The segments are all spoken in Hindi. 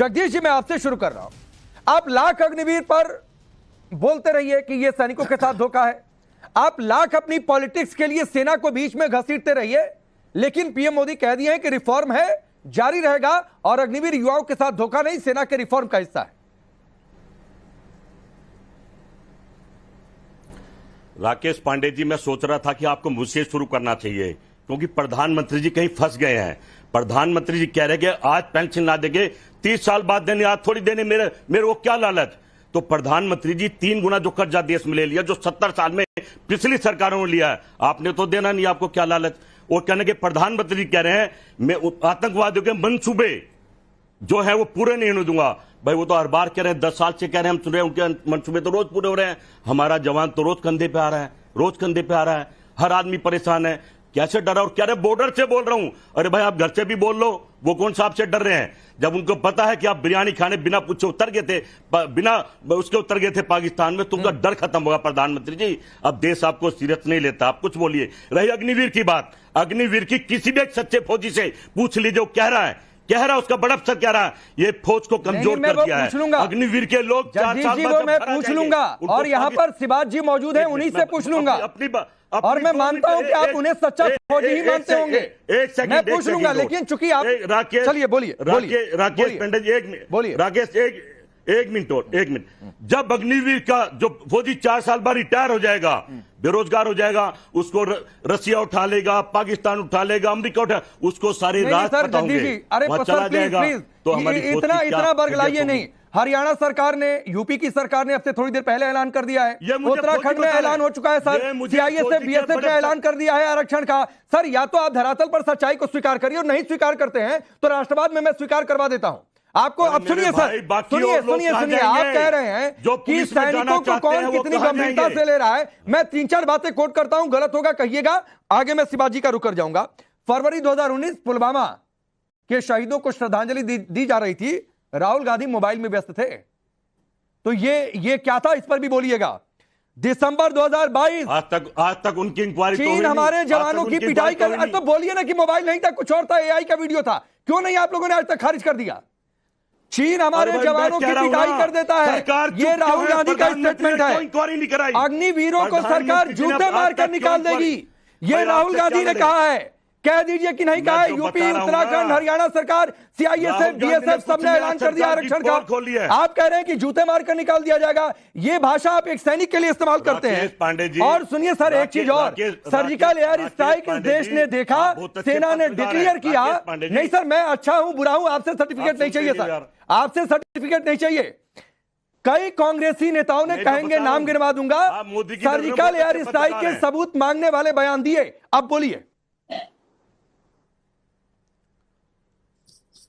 जगदीश जी, मैं आपसे शुरू कर रहा हूं। आप लाख अग्निवीर पर बोलते रहिए कि यह सैनिकों के साथ धोखा है, आप लाख अपनी पॉलिटिक्स के लिए सेना को बीच में घसीटते रहिए, लेकिन पीएम मोदी कह दिए हैं कि रिफॉर्म है, जारी रहेगा, और अग्निवीर युवाओं के साथ धोखा नहीं, सेना के रिफॉर्म का हिस्सा है। राकेश पांडे जी, मैं सोच रहा था कि आपको मुझसे शुरू करना चाहिए, क्योंकि प्रधानमंत्री जी कहीं फंस गए हैं। प्रधानमंत्री जी कह रहे हैं कि आज पेंशन ना देंगे, 30 साल बाद देने, आज थोड़ी देने, मेरे को क्या लालच। तो प्रधानमंत्री जी 3 गुना जो कर्जा देश में ले लिया, जो 70 साल में पिछली सरकारों ने लिया है, आपने तो देना नहीं, आपको क्या लालच। और कहने के प्रधानमंत्री जी कह रहे हैं मैं आतंकवादियों के मंसूबे जो है वो पूरे नहीं होने दूंगा। भाई वो तो हर बार कह रहे हैं, 10 साल से कह रहे हैं, हम सुन रहे हैं, उनके मंसूबे तो रोज पूरे हो रहे हैं। हमारा जवान तो रोज कंधे पे आ रहा है, रोज कंधे पे आ रहा है, हर आदमी परेशान है। कैसे डरा, और कह रहे बॉर्डर से बोल रहा हूं। अरे भाई आप घर से भी बोल लो, वो कौन सा आपसे डर रहे हैं, जब उनको पता है कि आप बिरयानी खाने बिना पूछे उतर गए थे, बिना उसके उतर गए थे पाकिस्तान में, तो उनका डर खत्म होगा। प्रधानमंत्री जी अब देश आपको सीरियस नहीं लेता, आप कुछ बोलिए। रही अग्निवीर की बात, अग्निवीर की किसी भी एक सच्चे फौजी से पूछ लीजिए, वो कह रहा है उसका बड़ा अफसर कह रहा है ये फौज को कमजोर कर दिया है। अग्निवीर के लोग 4 साल बाद मैं पूछ लूंगा, और यहाँ पर सिबाज जी मौजूद हैं, उन्हीं से पूछ लूंगा। और मैं मानता हूं कि आप उन्हें सच्चा फौजी ही मानते होंगे। एक सेकंड मैं पूछ लूंगा, लेकिन चूंकि आप राकेश, चलिए बोलिए। राकेश पांडे जी, 1 मिनट बोलिए। राकेश एक मिनट। जब अग्निवीर का जो फौजी 4 साल बाद रिटायर हो जाएगा, बेरोजगार हो जाएगा, उसको रसिया उठा लेगा, पाकिस्तान उठा लेगा, अमेरिका उठा, उसको सारे राज पता होंगे, वहां चला जाएगा। तो हमारी इतना बरगलाइए नहीं। हरियाणा सरकार ने, यूपी की सरकार ने अब से थोड़ी देर पहले ऐलान कर दिया है, उत्तराखंड में ऐलान हो चुका है सर, सीआईए से बीएसएफ ने ऐलान कर दिया है आरक्षण का। सर या तो आप धरातल पर सच्चाई को स्वीकार करिए, और नहीं स्वीकार करते हैं तो राष्ट्रवाद में मैं स्वीकार करवा देता हूं आपको। अब सुनिए सर, सुनिए, आप कह रहे हैं कि सैनिकों को कौन कितनी गंभीरता से ले रहा है। मैं 3-4 बातें कोट करता हूं, गलत होगा कहिएगा, आगे मैं शिवाजी का रुक कर जाऊंगा। फरवरी 2019 पुलवामा के शहीदों को श्रद्धांजलि दी जा रही थी, राहुल गांधी मोबाइल में व्यस्त थे, तो ये क्या था, इस पर भी बोलिएगा। दिसंबर 2022 आज तक उनकी इंक्वायरी, चीन हमारे जवानों की पिटाई कर, तो बोलिए ना कि मोबाइल नहीं था, कुछ और था, एआई का वीडियो था, क्यों नहीं आप लोगों ने आज तक खारिज कर दिया। चीन हमारे जवानों की पिटाई कर देता है, ये राहुल गांधी का स्टेटमेंट है। अग्निवीरों को सरकार जूते मारकर निकाल देगी, ये राहुल गांधी ने कहा है। कह दीजिए कि नहीं कहा है। यूपी, उत्तराखंड, हरियाणा सरकार, सीआईए से बीएसएफ सबने ऐलान कर दिया आरक्षण का। आप कह रहे हैं कि जूते मारकर निकाल दिया जाएगा, ये भाषा आप एक सैनिक के लिए इस्तेमाल करते हैं। और सुनिए सर, एक चीज और, सर्जिकल एयर स्ट्राइक इस देश ने देखा, सेना ने डिक्लेयर किया। नहीं सर, मैं अच्छा हूं बुरा हूं, आपसे सर्टिफिकेट नहीं चाहिए सर, आपसे सर्टिफिकेट नहीं चाहिए। कई कांग्रेसी नेताओं ने कहेंगे, नाम गिनवा दूंगा, सर्जिकल एयर स्ट्राइक के सबूत मांगने वाले बयान दिए। अब बोलिए।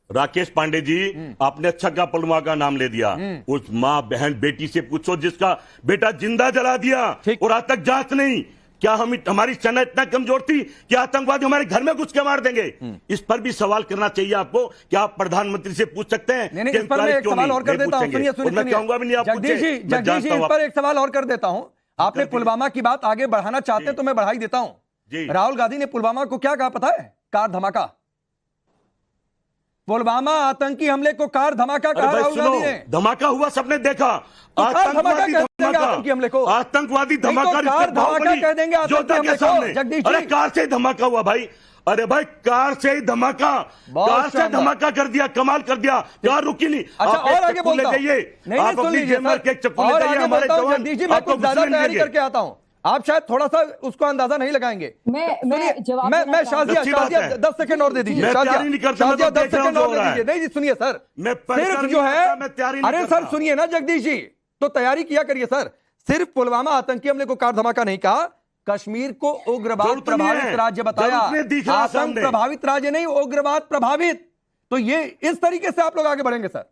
राकेश पांडे जी, आपने अच्छा का पुलवामा का नाम ले दिया, उस माँ बहन बेटी से पूछो जिसका बेटा जिंदा जला दिया और आज तक जांच नहीं। क्या हमारी सेना इतना कमजोर थी कि आतंकवादी हमारे घर में घुस के मार देंगे? इस पर भी सवाल करना चाहिए आपको। क्या आप प्रधानमंत्री से पूछ सकते हैं? नहीं, इस पर मैं एक सवाल और कर देता हूं, सुनिए, जगदीश जी, इस पर एक सवाल और कर देता हूं। आपने पुलवामा की बात आगे बढ़ाना चाहते तो मैं बढ़ा ही देता हूं। राहुल गांधी ने पुलवामा को क्या कहा पता है? कार धमाका। पुलवामा आतंकी हमले को कार धमाका कहा राहुल गांधी ने। धमाका हुआ, सबने देखा। आतंकवादी हमले को आतंकवादी धमाका कह देंगे आतंकी हमले को। जगदीश जी, कार से धमाका हुआ भाई। अरे भाई, कार से धमाका, कार से धमाका कर दिया, कमाल कर दिया, कार रुकी नहीं। अच्छा, और आगे बोलता हूं, आप अपनी जेब में एक चप्पू ले जाइए, हमारे जवान। जगदीश जी, मैं कुछ ज्यादा तैयारी करके आता हूं, आप शायद थोड़ा सा उसको अंदाजा नहीं लगाएंगे। मैं शाजिया 10 सेकंड और दे दीजिए। शाजिया 10 सेकंड और दे दीजिए। नहीं जी, सुनिए सर, सिर्फ जो है, अरे सर सुनिए ना जगदीश जी, तो तैयारी किया करिए सर। सिर्फ पुलवामा आतंकी हमले को कार धमाका नहीं कहा, कश्मीर को उग्रवाद प्रभावित राज्य बताया। आतंक प्रभावित राज्य नहीं, उग्रवाद प्रभावित। तो ये इस तरीके से आप लोग आगे बढ़ेंगे सर।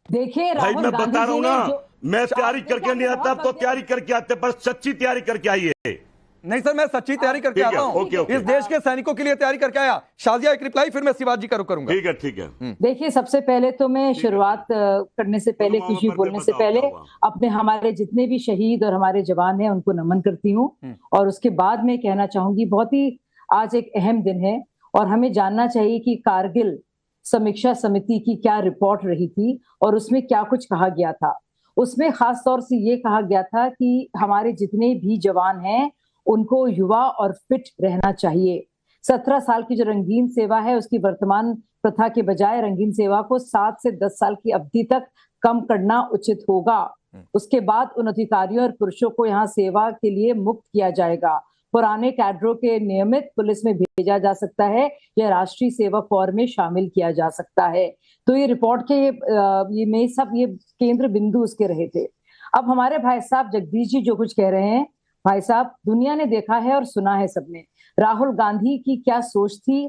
देखिए भाई, मैं बता रहा हूं ना, मैं तैयारी करके नहीं आता, तो तैयारी करके आते, पर सच्ची तैयारी करके आइए। नहीं सर, मैं सच्ची तैयारी करके आता हूं, इस देश के सैनिकों के लिए तैयारी करके आया। शाजिया एक रिप्लाई, फिर मैं शिवाजी का रुख करूंगा। ठीक है। देखिए, सबसे पहले तो मैं शुरुआत करने से पहले, कुछ भी बोलने से पहले अपने हमारे जितने भी शहीद और हमारे जवान हैं उनको नमन करती हूँ। और उसके बाद में कहना चाहूंगी, बहुत ही आज एक अहम दिन है और हमें जानना चाहिए कि कारगिल समीक्षा समिति की क्या रिपोर्ट रही थी और उसमें क्या कुछ कहा गया था। उसमें खास तौर से ये कहा गया था कि हमारे जितने भी जवान हैं उनको युवा और फिट रहना चाहिए। 17 साल की जो रंगीन सेवा है उसकी वर्तमान प्रथा के बजाय रंगीन सेवा को 7 से 10 साल की अवधि तक कम करना उचित होगा। उसके बाद उन अधिकारियों और पुरुषों को यहाँ सेवा के लिए मुक्त किया जाएगा। पुराने कैडरों के नियमित पुलिस में भेजा जा सकता है या राष्ट्रीय सेवा कोर में शामिल किया जा सकता है। तो ये रिपोर्ट के ये केंद्र बिंदु उसके रहे थे। अब हमारे भाई साहब जगदीश जी जो कुछ कह रहे हैं, भाई साहब दुनिया ने देखा है और सुना है सबने। राहुल गांधी की क्या सोच थी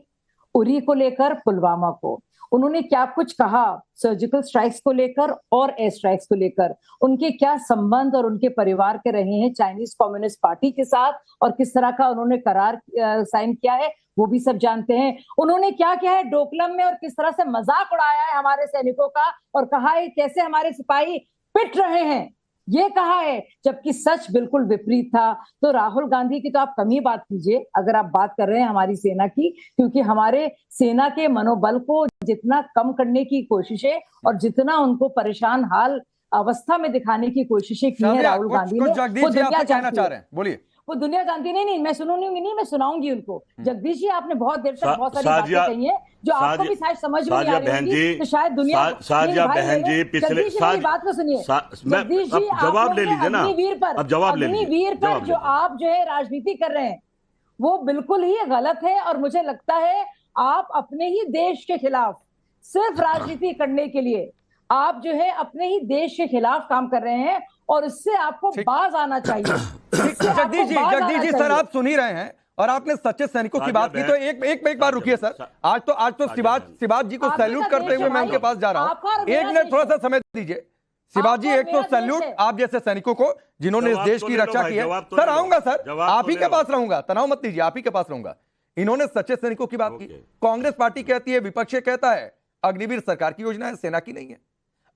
उरी को लेकर, पुलवामा को उन्होंने क्या कुछ कहा, सर्जिकल स्ट्राइक्स को लेकर और एयर स्ट्राइक्स को लेकर, उनके क्या संबंध और उनके परिवार के रहे हैं चाइनीज कम्युनिस्ट पार्टी के साथ और किस तरह का उन्होंने करार साइन किया है वो भी सब जानते हैं। उन्होंने क्या किया है डोकलम में और किस तरह से मजाक उड़ाया है हमारे सैनिकों का और कहा है कैसे हमारे सिपाही पिट रहे हैं, ये कहा है, जबकि सच बिल्कुल विपरीत था। तो राहुल गांधी की तो आप कम ही बात कीजिए अगर आप बात कर रहे हैं हमारी सेना की, क्योंकि हमारे सेना के मनोबल को जितना कम करने की कोशिशें और जितना उनको परेशान हाल अवस्था में दिखाने की कोशिशें की है राहुल गांधी ने, वो दुनिया जानती है। बोलिए। वो दुनिया जानती नहीं, मैं सुनूंगी नहीं, मैं सुनाऊंगी उनको। जगदीश जी आपने बहुत देर तक बहुत सारी बातें कही हैं जो आपको भी शायद समझ में नहीं आ रही, तो शायद दुनिया बहन जी पिछले बात को सुनिए जगदीश जी, जवाब ले लीजिए ना, अब जवाब ले लीजिए। अग्निवीर पर जो आप जो है राजनीति कर रहे हैं वो बिल्कुल ही गलत है और मुझे लगता है आप अपने ही देश के खिलाफ सिर्फ राजनीति करने के लिए आप जो है अपने ही देश के खिलाफ काम कर रहे हैं और इससे आपको बाज आना चाहिए। जगदीश जी सर आप सुन ही रहे हैं और आपने सच्चे सैनिकों की बात की, तो एक बार रुकिए सर। आज तो शिवाज जी को सैल्यूट करते हुए मैं उनके पास जा रहा हूं। एक मिनट थोड़ा सा समय दीजिए। शिवाज जी एक तो सैल्यूट आप जैसे सैनिकों को जिन्होंने इस देश की रक्षा की है। सर आऊंगा सर, आप ही के पास रहूंगा, तनाव मत लीजिए, आप ही के पास रहूंगा। इन्होंने सच्चे सैनिकों की बात की। कांग्रेस पार्टी कहती है, विपक्ष कहता है अग्निवीर सरकार की योजना है, सेना की नहीं है।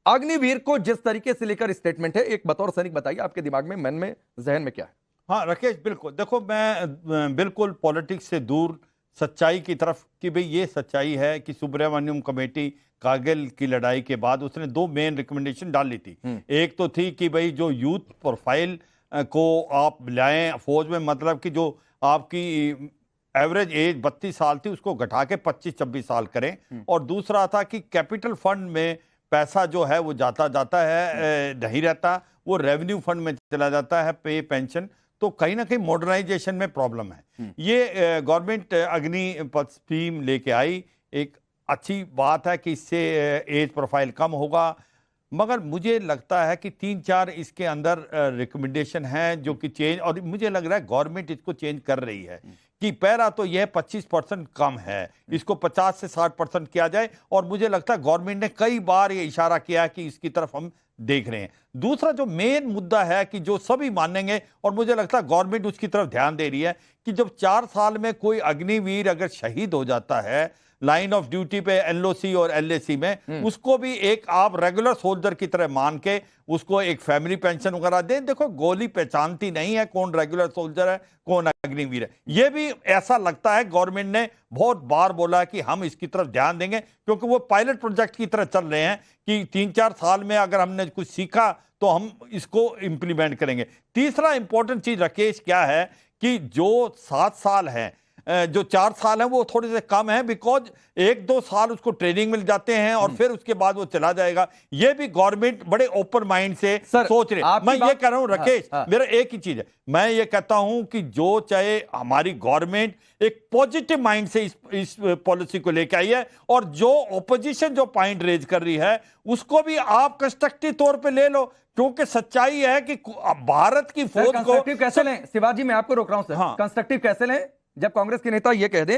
अग्निवीर को जिस तरीके से लेकर स्टेटमेंट है, एक बतौर सैनिक बताइए आपके दिमाग में, मन में, जहन में क्या है? हाँ राकेश, बिल्कुल देखो, मैं बिल्कुल पॉलिटिक्स से दूर सच्चाई की तरफ कि भाई ये सच्चाई है कि सुब्रमण्यम कमेटी कारगिल की लड़ाई के बाद उसने 2 मेन रिकमेंडेशन डाली थी। एक तो थी कि भाई जो यूथ प्रोफाइल को आप लाएं फौज में, मतलब कि जो आपकी एवरेज एज 32 साल थी उसको घटा के 25-26 साल करें। और दूसरा था कि कैपिटल फंड में पैसा जो है वो जाता है, नहीं रहता, वो रेवेन्यू फंड में चला जाता है, पे पेंशन। तो कहीं ना कहीं मॉडर्नाइजेशन में प्रॉब्लम है। ये गवर्नमेंट अग्नि पथ स्कीम लेके आई, एक अच्छी बात है कि इससे एज प्रोफाइल कम होगा, मगर मुझे लगता है कि 3-4 इसके अंदर रिकमेंडेशन हैं जो कि चेंज, और मुझे लग रहा है गवर्नमेंट इसको चेंज कर रही है कि पहला तो यह 25% कम है, इसको 50 से 60% किया जाए। और मुझे लगता है गवर्नमेंट ने कई बार ये इशारा किया है कि इसकी तरफ हम देख रहे हैं। दूसरा जो मेन मुद्दा है कि जो सभी मानेंगे और मुझे लगता है गवर्नमेंट उसकी तरफ ध्यान दे रही है कि जब 4 साल में कोई अग्निवीर अगर शहीद हो जाता है लाइन ऑफ ड्यूटी पे एलओसी और एलएसी में, उसको भी एक आप रेगुलर सोल्जर की तरह मान के उसको एक फैमिली पेंशन वगैरह दें। देखो गोली पहचानती नहीं है कौन रेगुलर सोल्जर है कौन अग्निवीर है। ये भी ऐसा लगता है गवर्नमेंट ने बहुत बार बोला कि हम इसकी तरफ ध्यान देंगे, क्योंकि वो पायलट प्रोजेक्ट की तरह चल रहे हैं कि 3-4 साल में अगर हमने कुछ सीखा तो हम इसको इंप्लीमेंट करेंगे। तीसरा इंपॉर्टेंट चीज राकेश क्या है कि जो 7 साल है, जो 4 साल है वो थोड़े से कम है, बिकॉज 1-2 साल उसको ट्रेनिंग मिल जाते हैं और फिर उसके बाद वो चला जाएगा। ये भी गवर्नमेंट बड़े ओपन माइंड से सोच रहे। मैं ये कह रहा हूं राकेश, मेरा एक ही चीज है, मैं ये कहता हूं कि जो चाहे हमारी गवर्नमेंट एक पॉजिटिव माइंड से इस पॉलिसी को लेकर आई है, और जो ऑपोजिशन जो पॉइंट रेज कर रही है उसको भी आप कंस्ट्रक्टिव तौर पे ले लो, क्योंकि सच्चाई है कि भारत की फौज को कंस्ट्रक्टिव कैसे लें? शिवाजी मैं आपको रोक रहा हूं सर, कंस्ट्रक्टिव कैसे लें जब कांग्रेस के नेता यह कह दे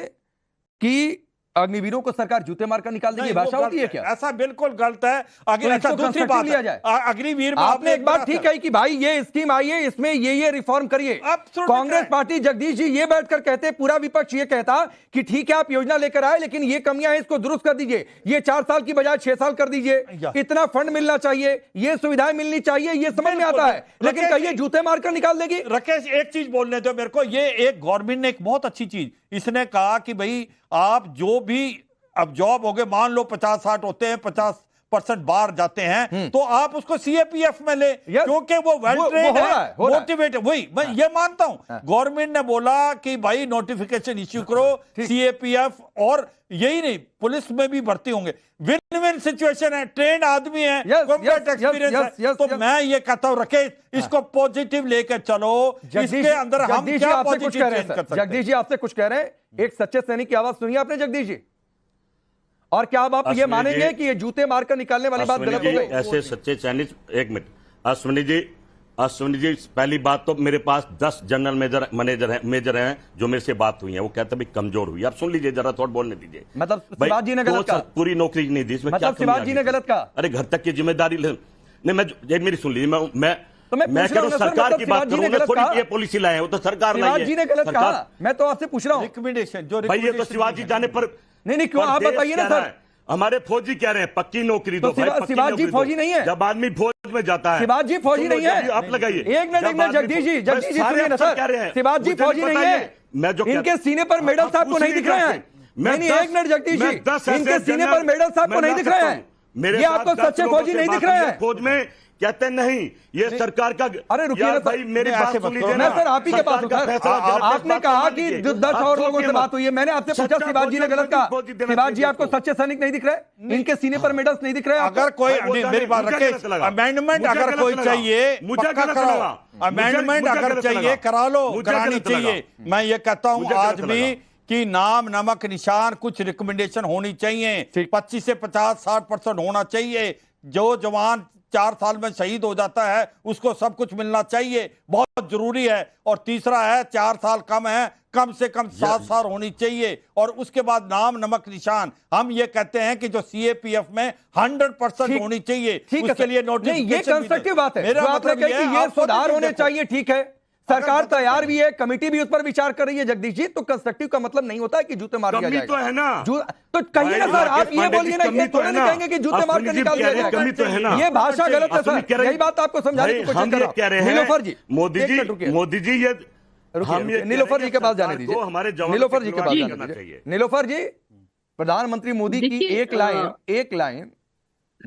कि अग्निवीरों को सरकार जूते मारकर निकाल देगी? भाषा होती है क्या? ऐसा बिल्कुल गलत है। अच्छा दूसरी बात लिया जाए, अग्निवीर आपने एक बात ठीक कही कि भाई ये स्कीम आई है, इसमें ये रिफॉर्म करिए। कांग्रेस पार्टी जगदीश जी ये बैठकर कहते, पूरा विपक्ष ये कहता कि ठीक है आप योजना लेकर आए लेकिन ये कमियां हैं इसको दुरुस्त कर दीजिए, ये 4 साल की बजाय 6 साल कर दीजिए, इतना फंड मिलना चाहिए, ये सुविधाएं मिलनी चाहिए, ये समझ में आता है, लेकिन कहिए जूते मारकर निकाल देगी। राकेश एक चीज बोलने दो मेरे को, ये एक गवर्नमेंट ने एक बहुत अच्छी चीज इसने कहा कि भाई आप जो भी अब जॉब हो गए, मान लो 50-60 होते हैं, 50% बाहर जाते हैं, तो आप उसको सीएपीएफ में ले, क्योंकि वो वेल ट्रेन्ड है, मोटिवेटेड। वही मैं ये मानता हूं, गवर्नमेंट ने बोला कि भाई नोटिफिकेशन इश्यू करो सीएपीएफ, और यही नहीं, पुलिस में भी भर्ती होंगे। विन विन सिचुएशन है, ट्रेंड आदमी है, कॉम्बैट एक्सपीरियंस है। तो मैं ये कहता हूं रखे इसको पॉजिटिव लेकर चलो, इसके अंदर हम क्या पॉजिटिव चेंज कर सकते हैं। जगदीश जी आपसे कुछ कह रहे हैं, एक सच्चे सैनिक की आवाज सुनी आपने जगदीश जी? और क्या अब आप ये मानेंगे कि ये जूते मारकर निकालने वाली बात गलत हो गई? ऐसे सच्चे सैनिक, एक मिनट अश्विनी जी, पहली बात तो मेरे पास 10 जनरल मेजर हैं जो मेरे से बात हुई है, वो कहते हैं कमजोर हुई। आप सुन लीजिए जरा, थोड़ा बोलने दीजिए। मतलब शिवाजी ने गलत कहा, पूरी नौकरी नहीं दी इसमें, मतलब शिवाजी ने गलत कहा? अरे घर तक की जिम्मेदारी नहीं, मैं मेरी सुन लीजिए, मैं कह रहा हूं सरकार की बात करूं, थोड़ी ये पॉलिसी लाए हैं, वो तो सरकार लाई है। शिवाजी ने गलत कहा, मैं तो आपसे पूछ रहा हूं। रिकमेंडेशन जो भाई, ये तो शिवाजी जाने पर नहीं, क्यों आप बताइए ना सर। हमारे फौजी कह रहे हैं पक्की नौकरी दो। शिवाजी फौजी नहीं है, जब आदमी फौज में जाता है। शिवाजी फौजी नहीं है, आप लगाइए एक मिनट जगदीश जी सुनिए ना सर, शिवाजी फौजी नहीं है। मैं जो इनके सीने पर मेडल आपको नहीं दिख रहे हैं? नहीं, एक मिनट जगदीश जी, इनके सीने पर मेडल आपको नहीं दिख रहे हैं? ये आपको सच्चे फौजी नहीं दिख रहे हैं? फौज में कहते नहीं, ये सरकार का। अरे रुकिए ना भाई, मेरी बात सुन लीजिए ना। मैं सर आप ही के पास आपने कहा कि 10 और लोगों से बात हुई है, मैंने आपसे पूछा शिवाजी ने गलत कहा। शिवाजी आपको सच्चे सैनिक नहीं दिख रहे? इनके सीने पर मेडल्स नहीं दिख रहे? अगर कोई मेरी बात रखे, अमेंडमेंट अगर कोई चाहिए, पक्का कराओ। अमेंडमेंट अगर चाहिए करा लो, करानी चाहिए। मैं ये कहता हूं आज भी कि नाम नमक निशान कुछ रिकमेंडेशन होनी चाहिए, 25 से 50-60% होना चाहिए। जो जवान 4 साल में शहीद हो जाता है उसको सब कुछ मिलना चाहिए, बहुत जरूरी है। और तीसरा है 4 साल कम है, कम से कम 7 साल होनी चाहिए। और उसके बाद नाम नमक निशान, हम ये कहते हैं कि जो सीएपीएफ में 100% होनी चाहिए, उसके लिए नोटिफिकेशन। ये कंस्ट्रक्टिव बात है, मेरा मतलब है कि ये सुधार होने चाहिए, ठीक है, सरकार तैयार भी है, कमेटी भी उस पर विचार कर रही है जगदीश जी। तो कंस्ट्रक्टिव का मतलब नहीं होता है कि जूते मार दिया जाएगा। तो है ना, तो कहिए ना सर, आप ये बोलिए ना, ये थोड़ा नहीं कहेंगे कि जूते मार कर निकाल दिया जाएगा। ये भाषा गलत है सर, यही बात आपको समझाने की कोशिश कर रहे हैं। नीलोफर जी, मोदी जी, ये नीलोफर जी के पास जाने दीजिए, हमारे नीलोफर जी के पास जाने दीजिए। नीलोफर जी, प्रधानमंत्री मोदी की एक लाइन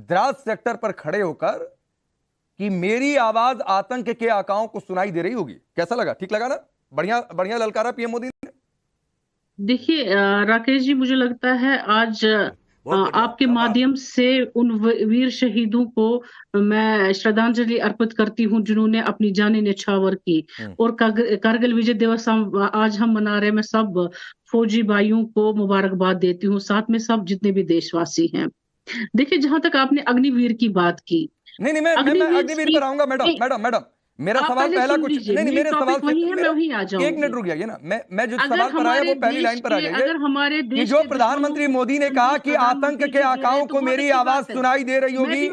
द्रास सेक्टर पर खड़े होकर कि मेरी आवाज आतंक के आकाओं को सुनाई दे रही होगी, कैसा लगा? ठीक लगा ना? बढ़िया ललकारा पीएम मोदी ने। देखिए राकेश जी, मुझे लगता है आज आपके माध्यम से उन वीर शहीदों को मैं श्रद्धांजलि अर्पित करती हूं जिन्होंने अपनी जानें न्यौछावर की। और कारगिल विजय दिवस आज हम मना रहे हैं। मैं सब फौजी भाइयों को मुबारकबाद देती हूँ, साथ में सब जितने भी देशवासी हैं। देखिए, जहां तक आपने अग्निवीर की बात की, नहीं, मैं अग्निवीर पर आऊंगा। मैडम मेरा सवाल पहला कुछ नहीं, मेरे सवाल वही है, मैं वही आ जाऊंगी। एक मिनट रुक जाइए ना, मैं जो सवाल पर आया वो पहली लाइन पर आ जाइए। अगर हमारे देश जो प्रधानमंत्री मोदी ने कहा कि आतंक के आकाओं को मेरी आवाज सुनाई दे रही होगी,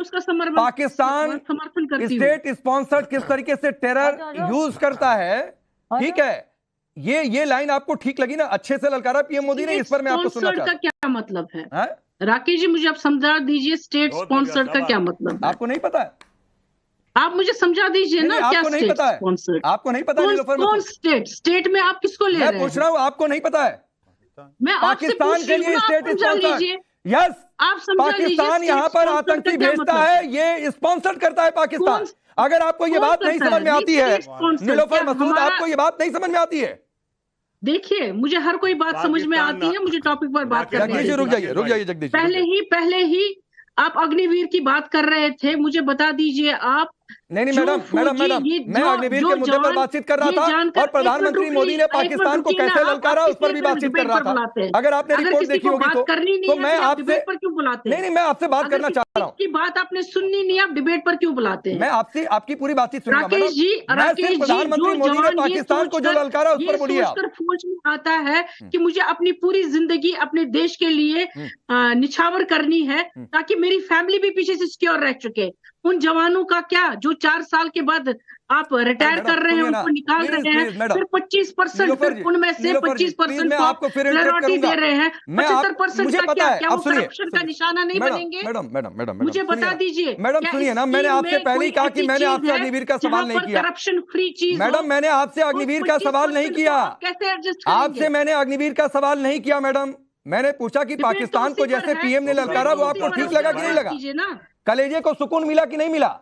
पाकिस्तान स्टेट स्पॉन्सर्ड किस तरीके से टेरर यूज करता है, ठीक है, ये लाइन आपको ठीक लगी ना? अच्छे से ललकारा पीएम मोदी ने, इस पर मैं आपको सुनना चाहता हूं। क्या मतलब है राकेश जी, मुझे आप समझा दीजिए, स्टेट स्पॉन्सर्ड का क्या मतलब है? आपको नहीं पता है? आप मुझे समझा दीजिए ना, क्या स्टेट स्पॉन्सर्ड? आपको नहीं पता? कौन स्टेट में आप किसको ले रहे हैं? मैं पूछ रहा हूँ, आपको नहीं पता है? मैं पाकिस्तान के लिए स्टेट स्पॉन्सर्ड, यस, पाकिस्तान यहाँ पर आतंकी भेजता है, ये स्पॉन्सर्ड करता है पाकिस्तान। अगर आपको ये बात नहीं समझ में आती है नीलोफर मसूद, आपको ये बात नहीं समझ में आती है? देखिए, मुझे हर कोई बात समझ में आती है, मुझे टॉपिक पर बात करनी है। रुक जाइए जगदीश। पहले ही आप अग्निवीर की बात कर रहे थे, मुझे बता दीजिए आप। नहीं मैडम, मैं अग्निवीर के मुद्दे पर बातचीत कर रहा था और प्रधानमंत्री मोदी ने पाकिस्तान को कैसे ललकारा उस पर भी बातचीत कर रहा था। अगर आपने रिपोर्ट देखी होगी तो मैं आपसे पर क्यों बुलाते हैं? नहीं, मैं आपसे बात करना चाह रहा हूँ। की बात आपने सुननी नहीं, आप डिबेट पर क्यों बुलाते हैं? मैं आपसे आपकी पूरी बातचीत सुनूंगा। राकेश जी, प्रधानमंत्री मोदी ने पाकिस्तान को जो ललकारा उस पर बोलिए। फौज में आता है कि मुझे अपनी पूरी जिंदगी अपने देश के लिए निछावर करनी है ताकि मेरी फैमिली भी पीछे से सिक्योर रह चुके। उन जवानों का क्या जो 4 साल के बाद आप रिटायर कर रहे हैं, उनको निकाल रहे हैं, फिर 25% उनमें से 25% को प्रायोरिटी दे रहे हैं, 75% का क्या वो करप्शन का निशाना नहीं बनेंगे? मैडम मुझे बता दीजिए। मैडम सुनिए ना, मैंने आपसे पहले ही कहा कि मैंने आपसे अग्निवीर का सवाल नहीं किया। करप्शन फ्री चीज मैडम, मैंने आपसे अग्निवीर का सवाल नहीं किया। कैसे एडजस्ट? आपसे मैंने अग्निवीर का सवाल नहीं किया मैडम। मैंने पूछा कि पाकिस्तान को जैसे पीएम ने ललकारा वो आपको ठीक लगा कि नहीं लगा? कलेजे को सुकून मिला कि नहीं मिला?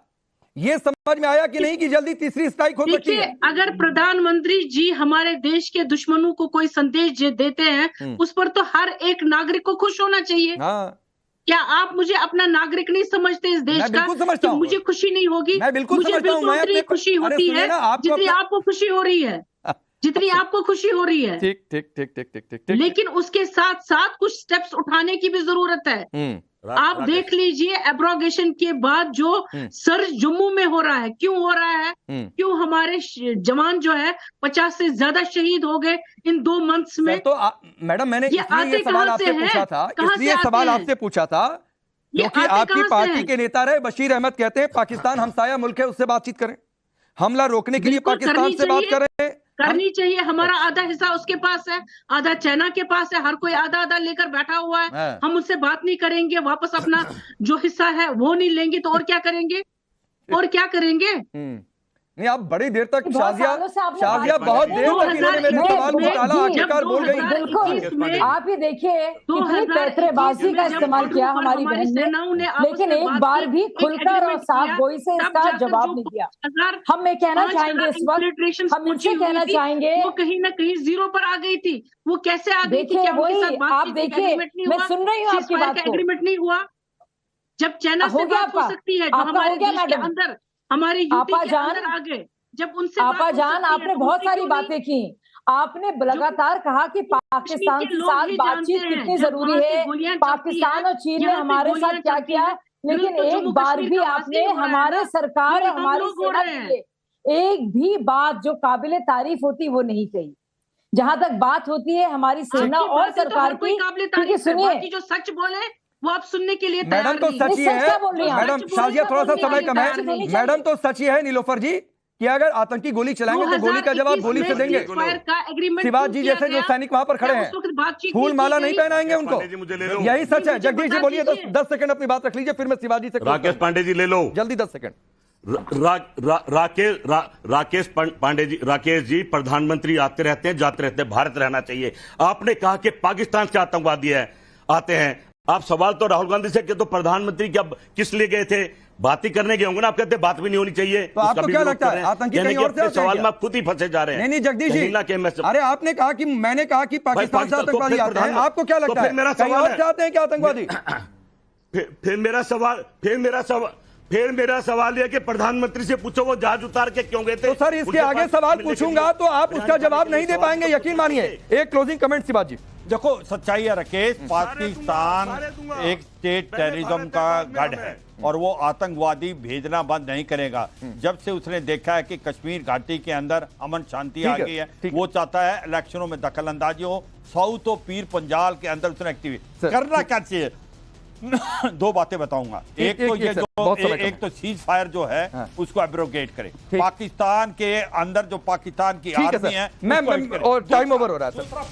ये समझ में आया कि नहीं कि जल्दी तीसरी स्ट्राइक हो सकती है? अगर प्रधानमंत्री जी हमारे देश के दुश्मनों को कोई संदेश देते हैं उस पर तो हर एक नागरिक को खुश होना चाहिए। क्या आप मुझे अपना नागरिक नहीं समझते इस देश का? समझता हूं। मुझे खुशी नहीं होगी? मैं बिल्कुल समझता हूं। मैं उतनी खुशी होती है जितनी आपको खुशी हो रही है, जितनी आपको खुशी हो रही है। ठीक। लेकिन उसके साथ साथ कुछ स्टेप्स उठाने की भी जरूरत है। आप देख लीजिए एब्रोगेशन के बाद जो सर्च जम्मू में हो रहा है, क्यों हो रहा है? क्यों हमारे जवान जो है 50 से ज्यादा शहीद हो गए इन 2 मंथ्स में। तो मैडम मैंने इसलिए ये सवाल आपसे पूछा था, क्योंकि आपकी पार्टी के नेता रहे बशीर अहमद कहते हैं पाकिस्तान हमसाया मुल्क है, उससे बातचीत करें, हमला रोकने के लिए पाकिस्तान से बात करें। करनी चाहिए। हमारा आधा हिस्सा उसके पास है, आधा चाइना के पास है, हर कोई आधा आधा लेकर बैठा हुआ है। हम उससे बात नहीं करेंगे, वापस अपना जो हिस्सा है वो नहीं लेंगे तो और क्या करेंगे? और क्या करेंगे? नहीं, आप बड़ी देर तक शाजिया बहुत देर तक इन्होंने मेरे सवाल को टाला, आखिरकार बोल गई। बिल्कुल, आप ही देखिए कितनी पैतरेबाजी का इस्तेमाल किया हमारी बहन ने, लेकिन एक बार भी खुलकर और साफ गोई से इसका जवाब नहीं दिया। हम ये कहना चाहेंगे इस वक्त, हम इनसे कहना चाहेंगे वो कहीं ना कहीं जीरो पर आ गई थी। वो कैसे आ गई थी? देखिए वही आप देखिए, मैं सुन रही हूँ आपकी बात को। एग्रीमेंट नहीं हुआ, जब चाइना से बात हो सकती है, जो हमारे देश के अंदर हमारे यूपी के अंदर आ गए, जब उनसे आपा जान आपने बहुत सारी बातें की। आपने लगातार कहा कि पाकिस्तान के साथ बातचीत कितनी जरूरी है, पाकिस्तान और चीन ने हमारे साथ क्या किया, लेकिन एक बार भी आपने हमारे सरकार और हमारी सेना के लिए एक भी बात जो काबिले तारीफ होती वो नहीं कही। जहां तक बात होती है हमारी सेना और सरकार की, क्योंकि सुनिए जो सच बोले वो आप सुनने के लिए मैडम तो सच ही है। मैडम शाजिया थोड़ा सा समय कम है। मैडम तो सच ही है नीलोफर जी कि अगर आतंकी गोली चलाएंगे तो गोली का जवाब गोली से देंगे। शिवाजी जी जैसे जो सैनिक वहां पर खड़े हैं फूल माला नहीं पहनाएंगे उनको, यही सच है। जगदीश जी बोलिए, 10 सेकंड अपनी बात रख लीजिए, फिर मैं शिवाजी से। राकेश पांडे जी ले लो जल्दी 10 सेकंड। राकेश जी प्रधानमंत्री आते रहते हैं जाते रहते हैं, भारत रहना चाहिए। आपने कहा कि पाकिस्तान से आतंकवादी आते हैं। आप सवाल तो राहुल गांधी से कि तो प्रधानमंत्री क्या किस लिए गए थे? बात ही करने गए होंगे ना। आप कहते हैं बात भी नहीं होनी चाहिए। तो आपको क्या लगता है आतंकी कहीं और से? सवाल में आप खुद ही फंसे जा रहे हैं। नहीं जगदीश जी, अरे आपने कहा कि मैंने कहा कि पाकिस्तान से आतंकवादी आते हैं, आपको क्या लगता है मेरा सवाल चाहते हैं क्या आतंकवादी? फिर मेरा सवाल यह कि प्रधानमंत्री से पूछो वो जहाज उतार के क्यों गए थे। तो सर इसके आगे सवाल पूछूंगा तो आप उसका जवाब नहीं दे पाएंगे, यकीन मानिए। एक क्लोजिंग कमेंट शिवाजी। देखो सच्चाई है राकेश, पाकिस्तान एक स्टेट टेररिज्म का गढ़ है और वो आतंकवादी भेजना बंद नहीं करेगा। जब से उसने देखा है कि कश्मीर घाटी के अंदर अमन शांति आ गई है, वो चाहता है इलेक्शनों में दखल अंदाजी हो। साउथ और पीर पंजाल के अंदर उसने एक्टिविटी करना क्या चाहिए? 2 बातें बताऊंगा। एक तो ये जो एक तो सीज फायर जो है उसको एब्रोगेट करे। पाकिस्तान के अंदर जो पाकिस्तान की आर्मी है, मैं और टाइम ओवर हो रहा है सर।